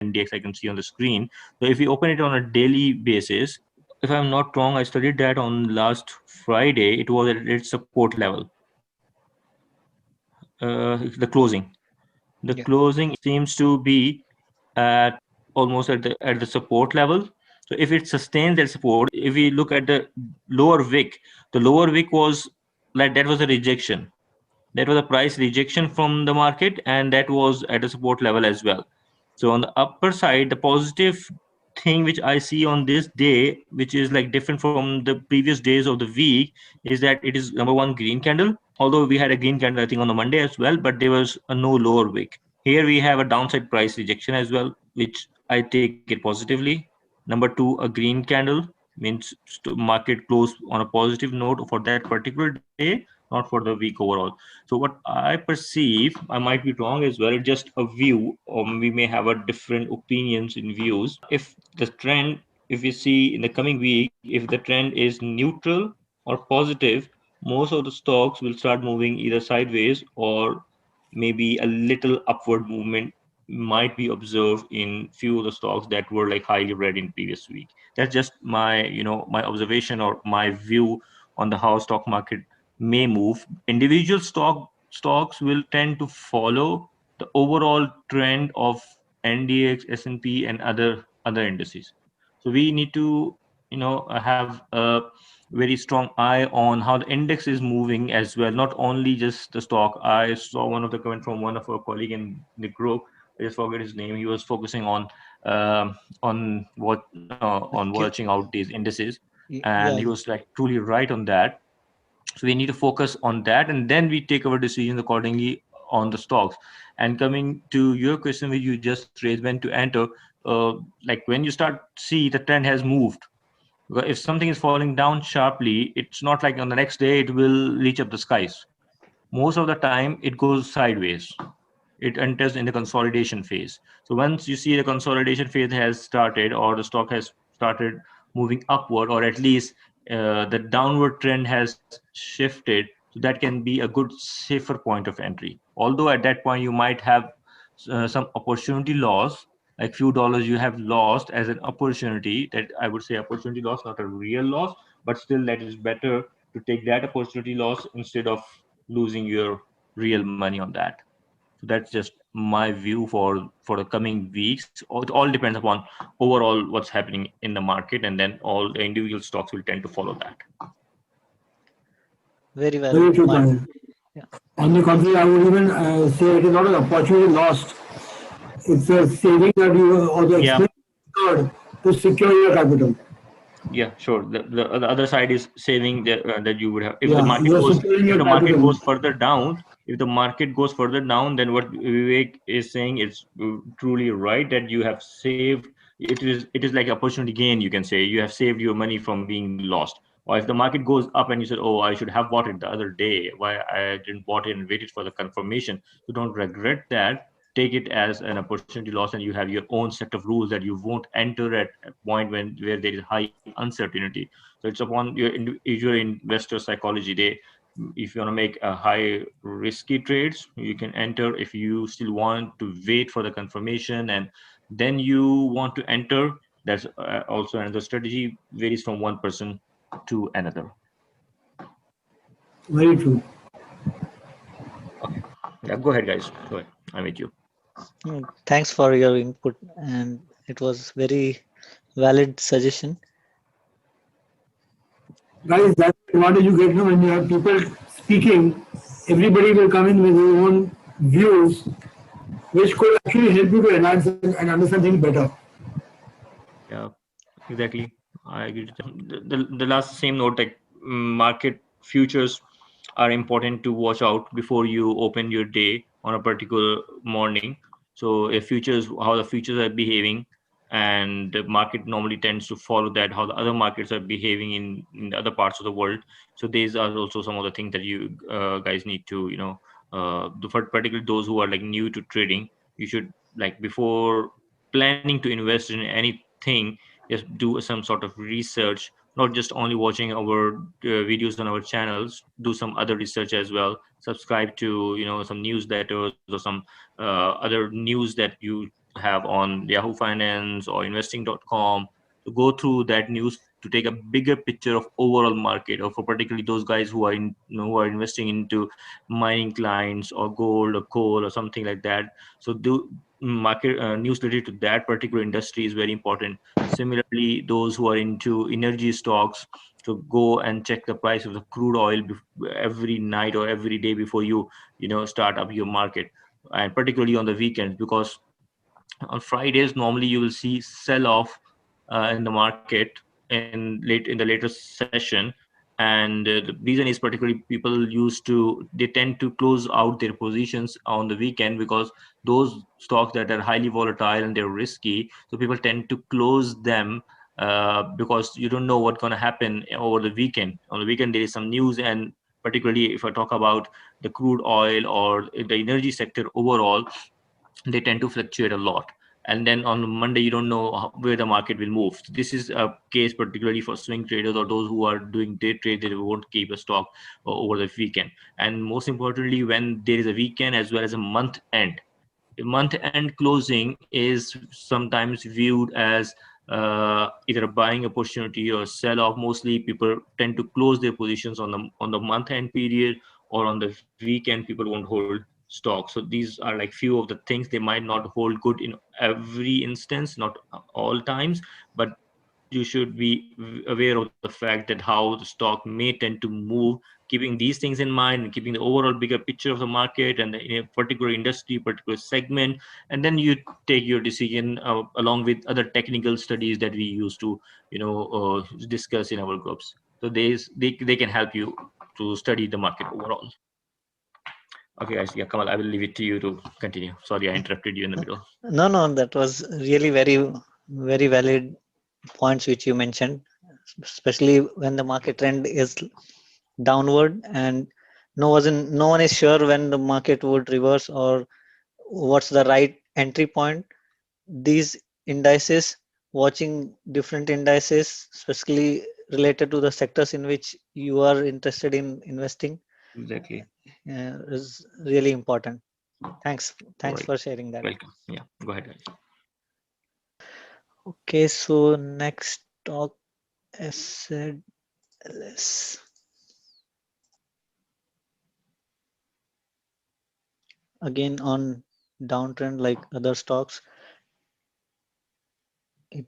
index I can see on the screen. So if we open it on a daily basis, if I'm not wrong, I studied that on last Friday. It was at its support level. The closing. The Yeah. closing seems to be at almost at the support level. So if it sustains that support, if we look at the lower wick, the lower wick was like that was a rejection. That was a price rejection from the market, and that was at a support level as well. So on the upper side, the positive thing which I see on this day, which is like different from the previous days of the week, is that it is number one green candle. Although we had a green candle, I think on the Monday as well, but there was a no lower wick. Here we have a downside price rejection as well, which I take it positively. Number two, a green candle means market close on a positive note for that particular day, not for the week overall. So what I perceive, I might be wrong as well, it's just a view, or we may have a different opinions in views. If the trend, if we see in the coming week, if the trend is neutral or positive, most of the stocks will start moving either sideways or maybe a little upward movement might be observed in few of the stocks that were like highly read in previous week. That's just my, my observation or my view on the how stock market may move. Individual stocks will tend to follow the overall trend of NDX, S&P, and other indices. So we need to, have a very strong eye on how the index is moving as well, not only just the stock. I saw one of the comment from one of our colleague in the group. I just forget his name. He was focusing on Okay. watching out these indices, and he Yeah. was like truly right on that. So we need to focus on that, and then we take our decisions accordingly on the stocks. And coming to your question, which you just raised, when to enter, like when you start see the trend has moved. Because if something is falling down sharply, it's not like on the next day it will reach up the skies. Most of the time it goes sideways. It enters in the consolidation phase. So once you see the consolidation phase has started, or the stock has started moving upward, or at least the downward trend has shifted, so that can be a good safer point of entry. Although at that point you might have some opportunity loss, like few dollars you have lost as an opportunity. That I would say opportunity loss, not a real loss, but still that is better to take that opportunity loss instead of losing your real money on that. So that's just my view for the coming weeks. It all depends upon overall what's happening in the market, and then all the individual stocks will tend to follow that. Very well, Very true, Mark. Panel. Yeah. On the contrary, I would even say it is not an opportunity lost. It's a saving that you or the Yeah, expense incurred to secure your capital. yeah, sure. The other side is saving that you would have if the Yeah, market you are goes, securing if your the market capital. goes further down. If the market goes further down, then what Vivek is saying is truly right, that you have saved. It is like opportunity gain. You can say you have saved your money from being lost. Or if the market goes up and you said, "Oh, I should have bought it the other day. Why I didn't bought it and waited for the confirmation?" You don't regret that. Take it as an opportunity loss, and you have your own set of rules that you won't enter at a point where there is high uncertainty. So it's upon your individual investor psychology. If you want to make a high risky trades, you can enter. If you still want to wait for the confirmation and then you want to enter, that's also another strategy. Varies from one person to another. Very true. Okay, yeah, go ahead, guys. Go ahead. I'm with you. Thanks for your input, and it was very valid suggestion. Guys, that's the advantage you get when you have people speaking. Everybody will come in with their own views, which could actually help you to enhance and understand things better. Yeah, exactly. I agree with them. The last same note, like market futures are important to watch out before you open your day on a particular morning. So if futures, how the futures are behaving, and the market normally tends to follow that, how the other markets are behaving in the other parts of the world. So these are also some of the things that you guys need to, for particularly those who are like new to trading, you should like before planning to invest in anything, just do some sort of research, not just only watching our videos on our channels. Do some other research as well. Subscribe to some newsletters or some other news that you have on Yahoo Finance or investing.com, to go through that news to take a bigger picture of overall market, or for particularly those guys who are who are investing into mining clients or gold or coal or something like that. So do market news related to that particular industry is very important. Similarly, those who are into energy stocks, to go and check the price of the crude oil every night or every day before you start up your market, and particularly on the weekends, because on Fridays normally you will see sell off in the market in the latest session. And the reason is particularly people they tend to close out their positions on the weekend, because those stocks that are highly volatile and they're risky, so people tend to close them, because you don't know what's going to happen over the weekend. On the weekend there is some news, and particularly if I talk about the crude oil or the energy sector overall, they tend to fluctuate a lot. And then on Monday you don't know where the market will move. So this is a case particularly for swing traders or those who are doing day trade. They won't keep a stock over the weekend. And most importantly, when there is a weekend as well as a month end, month end closing is sometimes viewed as either a buying opportunity or sell off. Mostly people tend to close their positions on the month end period, or on the weekend people won't hold stock. So these are like few of the things. They might not hold good in every instance, not all times, but you should be aware of the fact that how the stock may tend to move, keeping these things in mind and keeping the overall bigger picture of the market and in a particular industry, particular segment. And then you take your decision along with other technical studies that we used to discuss in our groups. So they can help you to study the market overall. Okay, guys. Yeah, Kamal, I will leave it to you to continue. Sorry, I interrupted you in the middle. No, that was really very, very valid points which you mentioned, especially when the market trend is downward and no one is sure when the market would reverse or what's the right entry point. These indices, watching different indices, especially related to the sectors in which you are interested in investing, Exactly. is really important. Thanks Right. for sharing that. Welcome. Yeah, go ahead, guys. Okay, so next talk asset LS. Again on downtrend like other stocks, it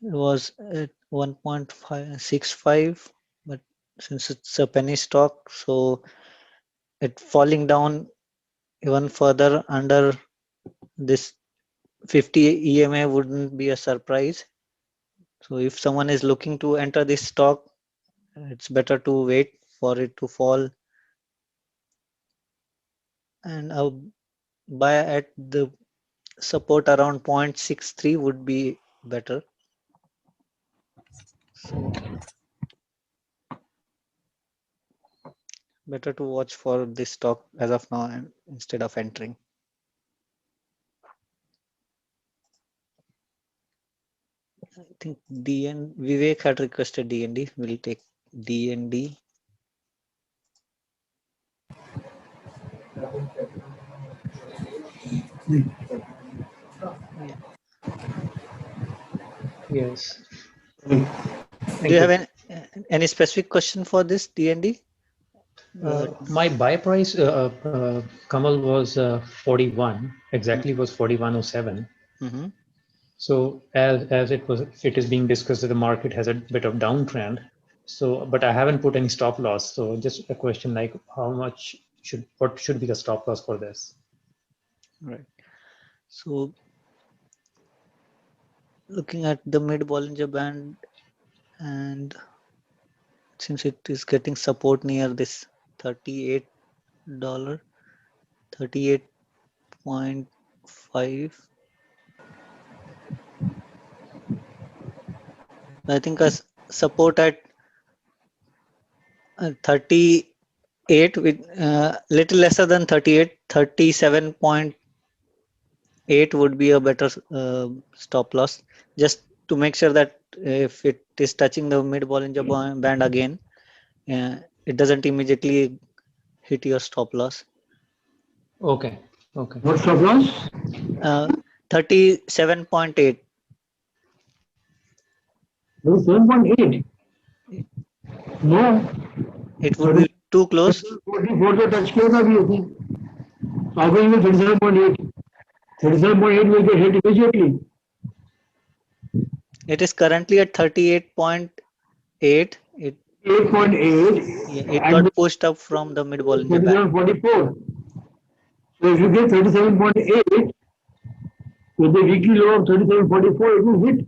was at 1.565, but since it's a penny stock, so it falling down even further under this 50 EMA wouldn't be a surprise. So if someone is looking to enter this stock, it's better to wait for it to fall and buy at the support around 0.63 would be better. So better to watch for this stock as of now instead of entering. I think Vivek had requested DND. We'll take DND. Yeah. Yes. Do you have any specific question for this DND? My buy price, Kamal, was 41. Exactly was 4107. Mm-hmm. So as it is being discussed that the market has a bit of downtrend. So, but I haven't put any stop loss. So just a question like what should be the stop loss for this? Right. So looking at the mid Bollinger Band, and since it is getting support near this $38, 38.5. I think a support at 38 with little lesser than 38, 37.8 would be a better stop loss, just to make sure that if it is touching the mid Bollinger Band again, it doesn't immediately hit your stop loss. Okay. What stop loss? 37.8. 7.8. No. It would be too close. 44 तो touch किया था अभी उसने. So how can you get 37.8? 37.8 will get hit immediately. It is currently at 38.8. It 8.8 it and got pushed up from the mid Bollinger Band. 37.44. So if you get 37.8 with the weekly low of 37.44, it will hit.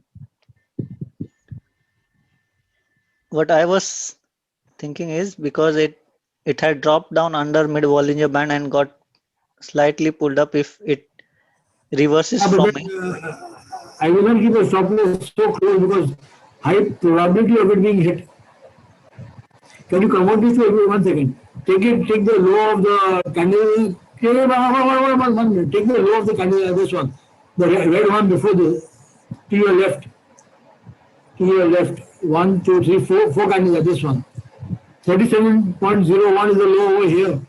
What I was thinking is because it had dropped down under mid Bollinger Band and got slightly pulled up. If it reverses Yeah, from but then, I will not keep a stop loss so close because high probability of it being hit. Can you convert this to 1 second? Take the low of the candle. One minute. Take the low of the candle, this one. The red one before the, to your left. To your left. 1, 2, 3, 4 candles are this one. 37.01 is the low over here.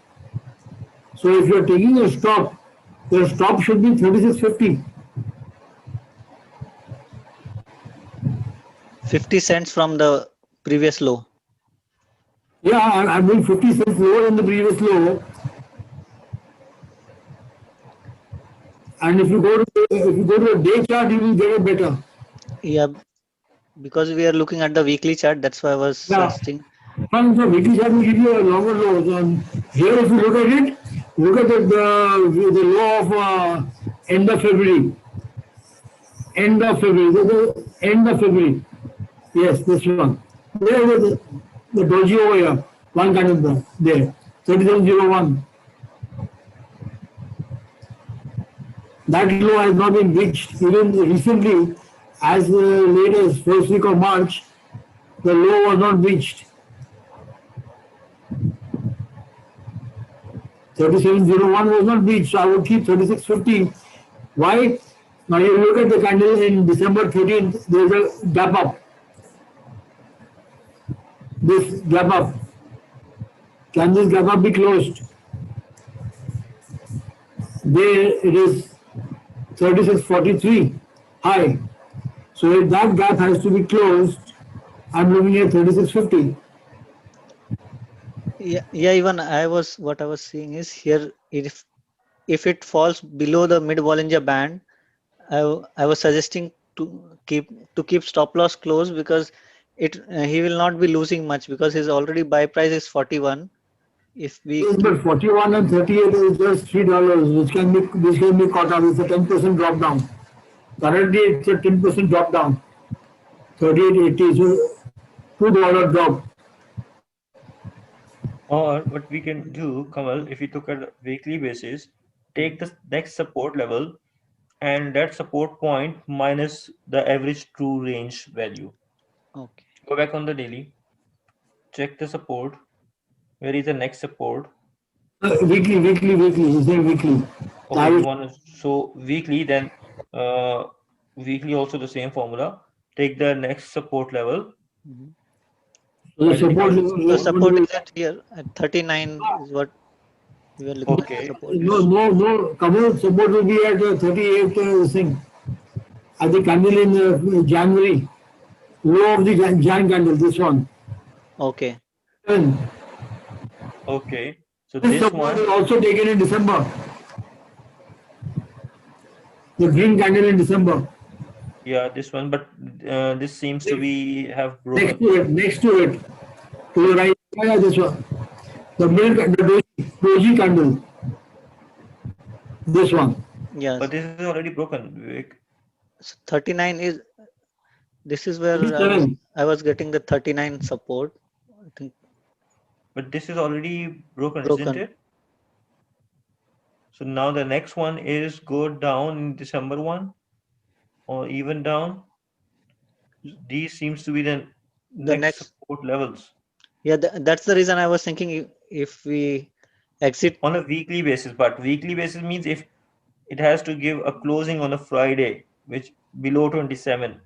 So if you are taking a stop, your stop should be 36.50. 50 cents from the previous low. Yeah, I'm doing 50 cents lower than the previous low. And if you go to a day chart, you will get it better. Yeah, because we are looking at the weekly chart, that's why I was suggesting. From the weekly chart will give you a longer low. And here, if you look at it, look at the low of end of February. End of February. The end of February. Yes, this one. There is the doji over here. One candle there. 3701. That low has not been reached. Even recently, as late as first week of March, the low was not reached. 3701 was not reached, so I would keep 3650. Why? Now you look at the candle in December 13th, there is a gap up. This gap up. Can this gap up be closed? There it is 3643 high. So if that gap has to be closed, I'm looking at 3650. Yeah, even what I was seeing is here, if it falls below the mid Bollinger Band, I was suggesting to keep stop loss close because he will not be losing much because his already buy price is 41. If we Yes, but 41 and 38 is just $3, which can be caught up. It's a 10% drop down. Currently, it's a 10% drop down. 38.80, so $2 drop. Or what we can do, Kamal, if you look at a weekly basis, take the next support level and that support point minus the average true range value. okay, Go back on the daily, check the support. Where is the next support? Weekly. Is there weekly? Okay, you want to show weekly, then weekly also the same formula. Take the next support level. So the Identify support the level. the support is at here at 39 is what we are looking at. Okay. The support. No. Kamal, support will be at 38 thing. At the candle in January. Low of the Jan candle, this one. Okay. And Okay. So this this support one, is also taken in December. The green candle in December. yeah, this one, but this seems to be have Next broken. to it. To the right, yeah, this one. The doji candle. This one. Yes. But this is already broken, Vivek. So 39 is, this is where 37. I was getting the 39 support. I think But this is already broken, isn't broken. it? So now the next one is go down in December one or even down. These seems to be the The next next, support levels yeah, that's the reason I was thinking if we exit. on a weekly basis. But weekly basis means if it has to give a closing on a Friday, which below 27,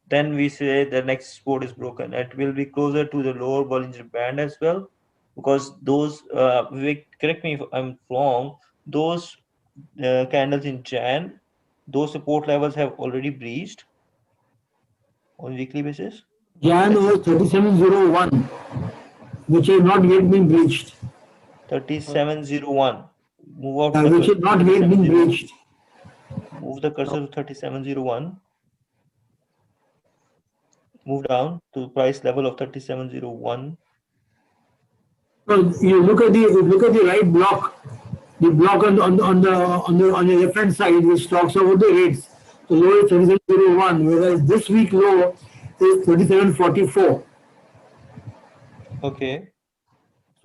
then we say the next support is broken. It will be closer to the lower Bollinger Band as well, because those, Vivek, correct me if I'm wrong, those candles in Jan those support levels have already breached on weekly basis? Jan was 3701, which has not yet been breached. 3701. Move out Which the has not yet been 3701. breached. Move the cursor to 3701. Move down to price level of 3701. So you look at the right block, the block on the left hand side, which talks about the rates. The low is 3701, whereas this week low is 3744. Okay.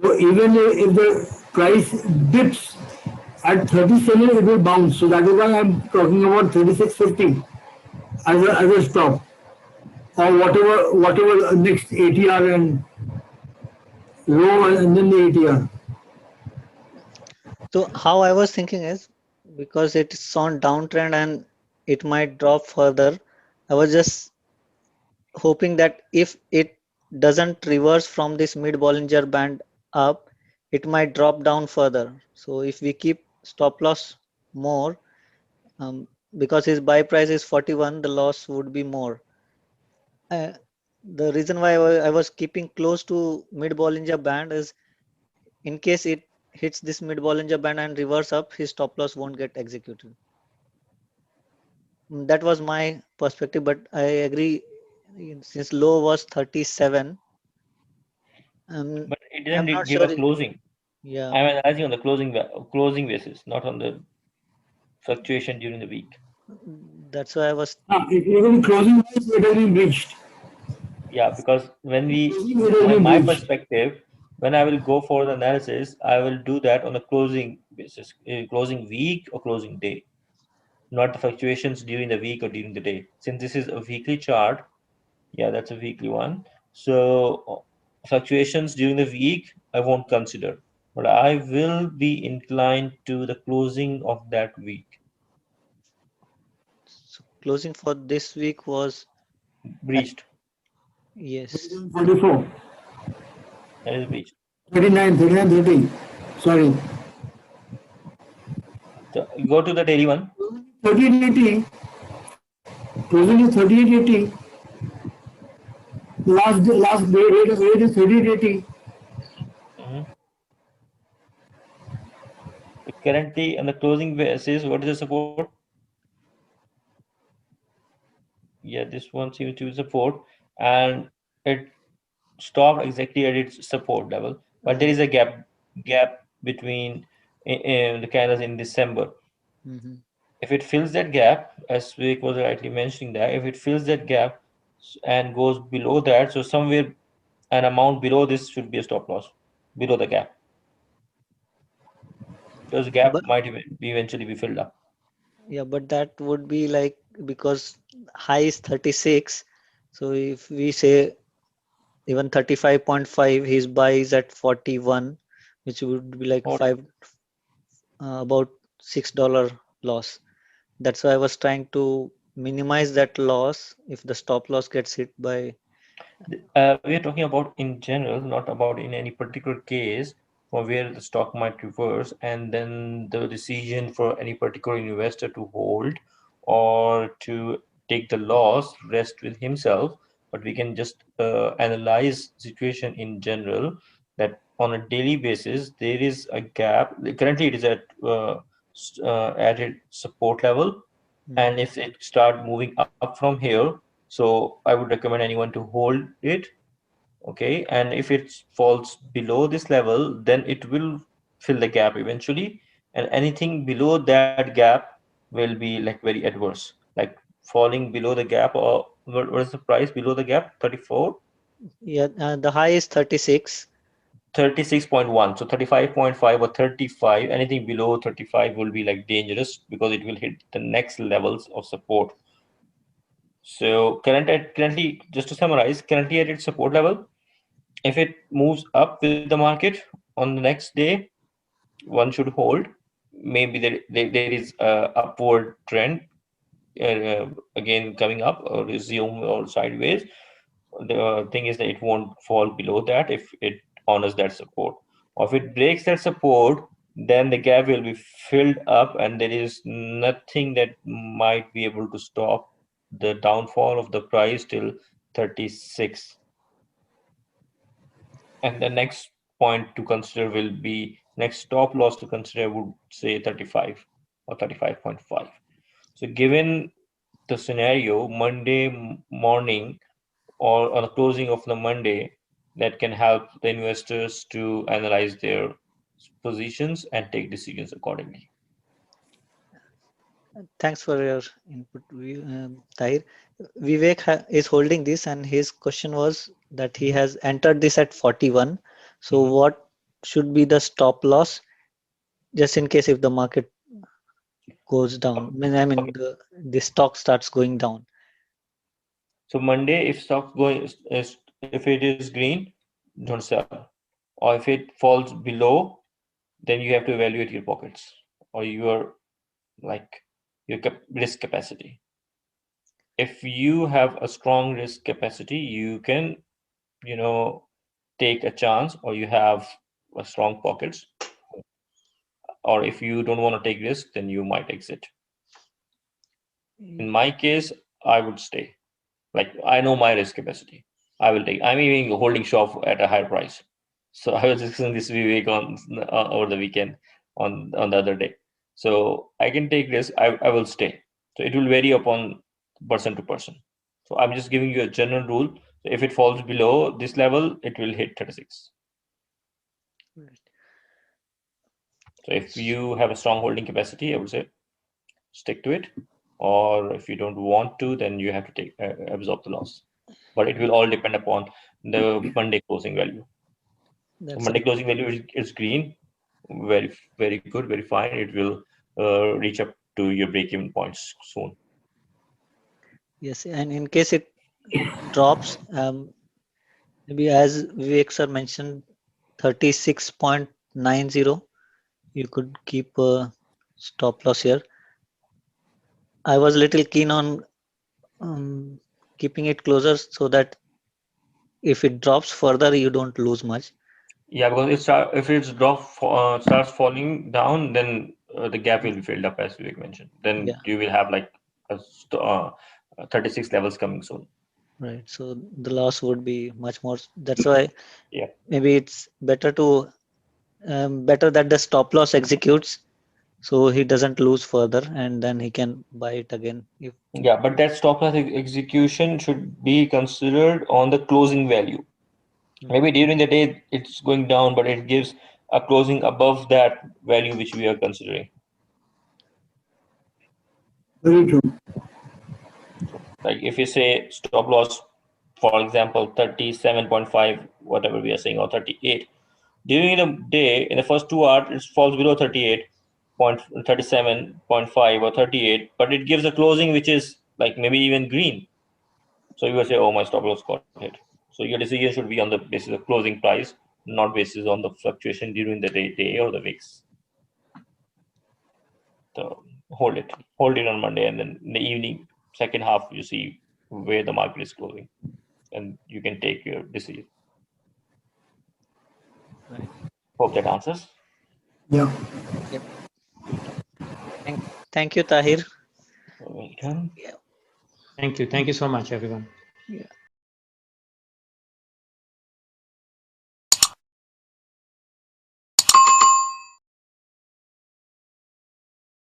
So even if the price dips at 37, it will bounce. So that is why I'm talking about 3650 as a stop, or whatever next ATR and low and then the ATR. So how I was thinking is, because it's on downtrend and it might drop further, I was just hoping that if it doesn't reverse from this mid Bollinger Band up, it might drop down further. So if we keep stop loss more, because his buy price is 41, the loss would be more. Uh, the reason why I was keeping close to mid Bollinger Band is, in case it hits this mid Bollinger Band and reverse up, his stop loss won't get executed. That was my perspective, but I agree, since low was 37. But it I'm didn't not give sure. a closing. Yeah, I'm analyzing on the closing basis, not on the fluctuation during the week. that's why I was. Even closing price, it has been breached. Yeah, because when Closing, it has been my breached. perspective, when I will go for the analysis, I will do that on a closing basis, closing week or closing day, not the fluctuations during the week or during the day. Since this is a weekly chart, yeah, that's a weekly one. So fluctuations during the week, I won't consider, but I will be inclined to the closing of that week. So closing for this week was at, Breached. yes. 44, That is breached. 39, 39, 30. Sorry. So go to the daily one. 3880. Closing is 3880. Last rate is 3880. Mhm. Currently, on the closing basis, what is the support? Yeah, this one seems to be support, and it stopped exactly at its support level. But there is a gap between the candles in December. Mm-hmm. If it fills that gap, as Vivek was rightly mentioning that, if it fills that gap and goes below that, so somewhere an amount below this should be a stop loss below the gap, because the gap But might eventually be filled up. yeah, but that would be like, because high is 36. So if we say even 35.5, his buy is at 41, which would be like Or about $6 loss. That's why I was trying to minimize that loss if the stop loss gets hit by. we are talking about in general, not about in any particular case for where the stock might reverse, and then the decision for any particular investor to hold or to take the loss rest with himself. But we can just analyze situation in general, that on a daily basis there is a gap. Currently, it is at its support level, and Mhm. if it start moving up from here, so I would recommend anyone to hold it. Okay, and if it falls below this level, then it will fill the gap eventually, and anything below that gap will be like very adverse, like falling below the gap. Or what is the price below the gap? 34. Yeah, the high is 36. 36.1, so 35.5 or 35, anything below 35 will be like dangerous because it will hit the next levels of support. So currently, just to summarize, currently at its support level, if it moves up with the market on the next day, one should hold. Maybe there is a upward trend again coming up or resume or sideways. The thing is that it won't fall below that if it honors that support. Or if it breaks that support, then the gap will be filled up and there is nothing that might be able to stop the downfall of the price till 36. And the next point to consider will be, next stop loss to consider, I would say 35 or 35.5. So given the scenario, Monday morning or on the closing of the Monday, that can help the investors to analyze their positions and take decisions accordingly. Thanks for your input, Tahir. Vivek is holding this, and his question was that he has entered this at 41. So what should be the stop loss, just in case if the market goes down? I mean, the stock starts going down. So Monday, if stock if it is green, don't sell. Or if it falls below, then you have to evaluate your pockets or your risk capacity. If you have a strong risk capacity, you can, take a chance, or you have a strong pockets. Or if you don't want to take risk, then you might exit. In my case, I would stay. Like, I know my risk capacity. I will take. I'm even holding short at a higher price. So I was discussing this Vivek on over the weekend on the other day. So I can take risk. I will stay. So it will vary upon person to person. So I'm just giving you a general rule. So if it falls below this level, it will hit 36. Right. So if you have a strong holding capacity, I would say stick to it. Or if you don't want to, then you have to take absorb the loss. But it will all depend upon the Monday closing value. That's Monday closing value is green, very, very good, very fine. It will reach up to your break-even points soon. Yes, and in case it drops, maybe as Vivek sir mentioned, 36.90, you could keep a stop loss here. I was a little keen on keeping it closer so that if it drops further, you don't lose much. Yeah, because if it's starts falling down, then the gap will be filled up, as Vivek mentioned. Then Yeah. you will have like 36 levels coming soon. Right. So the loss would be much more. That's why Yeah. maybe it's better that the stop loss executes so he doesn't lose further, and then he can buy it again. Yeah, but that stop loss execution should be considered on the closing value. Maybe during the day it's going down, but it gives a closing above that value which we are considering. Very true. Like if you say stop loss, for example, 37.5, whatever we are saying, or 38. During the day, in the first 2 hours, it falls below 37.5 or 38, but it gives a closing which is like maybe even green. So you will say, oh, my stop loss got hit. So your decision should be on the basis of closing price, not basis on the fluctuation during the day or the weeks. So hold it on Monday, and then in the evening, second half, you see where the market is closing, and you can take your decision. Right. Hope that answers. Yeah. Yep. Thank you, Tahir. Welcome. Thank you so much, everyone. Yeah.